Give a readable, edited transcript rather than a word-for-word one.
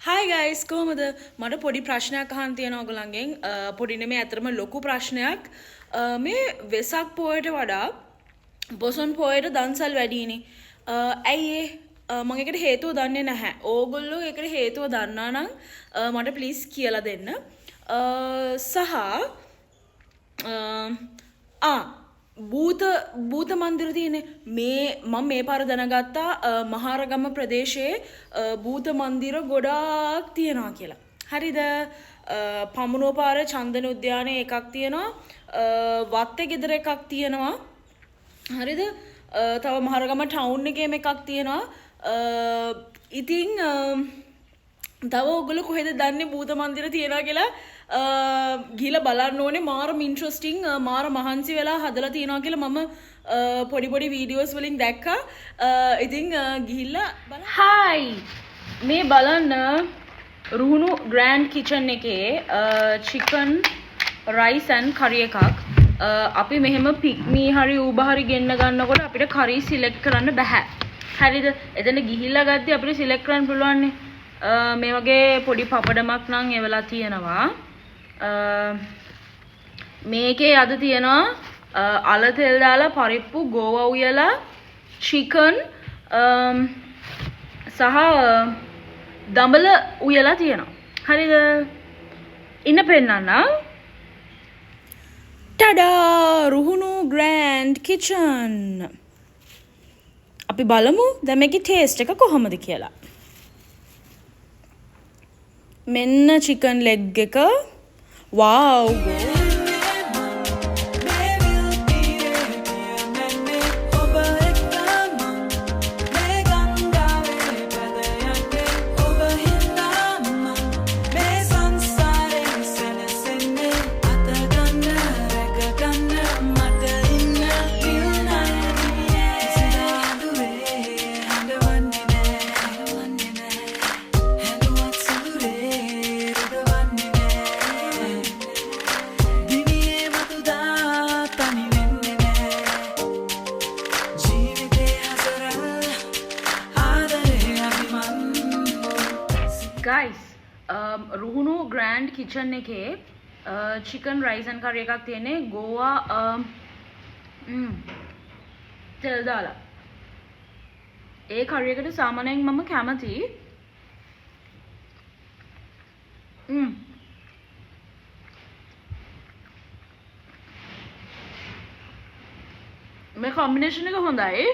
හයි guys කොහොමද මට පොඩි ප්‍රශ්නයක් අහන්න තියෙනවා ඔයගොල්ලන්ගෙන් පොඩි නෙමෙයි අතරම ලොකු ප්‍රශ්නයක් මේ වෙසක් පොයට වඩා බොසොන් පොයට දන්සල් වැඩිනේ ඇයි මම ඒකට හේතුව දන්නේ නැහැ ඕගොල්ලෝ ඒකට හේතුව දන්නා නම් මට ප්ලීස් කියලා දෙන්න සහ භූත මන්දිර තියෙන්නේ මේ මම මේ පාර දැනගත්තා මහරගම ප්‍රදේශයේ භූත මන්දිර ගොඩාක් තියෙනවා කියලා. හරිද? පමුණුව පාර චන්දන උද්‍යානයේ එකක් තියෙනවා. වත්තේ ගෙදර එකක් තියෙනවා. හරිද? තව මහරගම ටවුන් එකේම එකක් තියෙනවා. ඉතින් තව ඔයගොල්ලෝ කොහෙද දන්නේ භූත මන්දිර තියනවා කියලා ගිහලා බලන්න ඕනේ මාරම ඉන්ට්‍රස්ටිං මාර මහන්සි වෙලා හදලා තියනවා කියලා මම පොඩි පොඩි වීඩියෝස් වලින් දැක්කා. ඉතින් ගිහිල්ලා බලන්න. හායි මේ බලන්න රුහුණු ග්‍රෑන්ඩ් කිචන් එකේ චිකන් රයිස් ඇන්ඩ් කරි එකක්. අපි මෙහෙම පික්මී හරි ඌබ හරි ගෙන්න ගන්නකොට අපිට කරි සිලෙක්ට් කරන්න බෑ. හරිද? එතන ගිහිල්ලා ගත්තී අපිට සිලෙක්ට් කරන්න පුළුවන් නේ. මේ වගේ පොඩි පපඩමක් නම් එවලා තියෙනවා. මේකේ අද තියෙනවා අල තෙල් දාලා පරිප්පු ගෝවා උයලා චිකන් සහ දඹල උයලා තියෙනවා. හරිද? ඉන්න පෙන්නන්න. Tada Ruhunu grand kitchen. අපි බලමු දැන් මේකේ ටේස්ට් එක කොහොමද කියලා. මෙන්න චිකන් ලෙග් එක wow guys Ruhunu grand kitchen එකේ චිකන් රයිස් ඇන්ඩ් කරි එකක් තියෙන්නේ ගෝවා තෙල් දාලා. ඒ කරි එකට සාමාන්‍යයෙන් මම කැමතියි. මේ කොම්බිනේෂන් එක හොඳයි.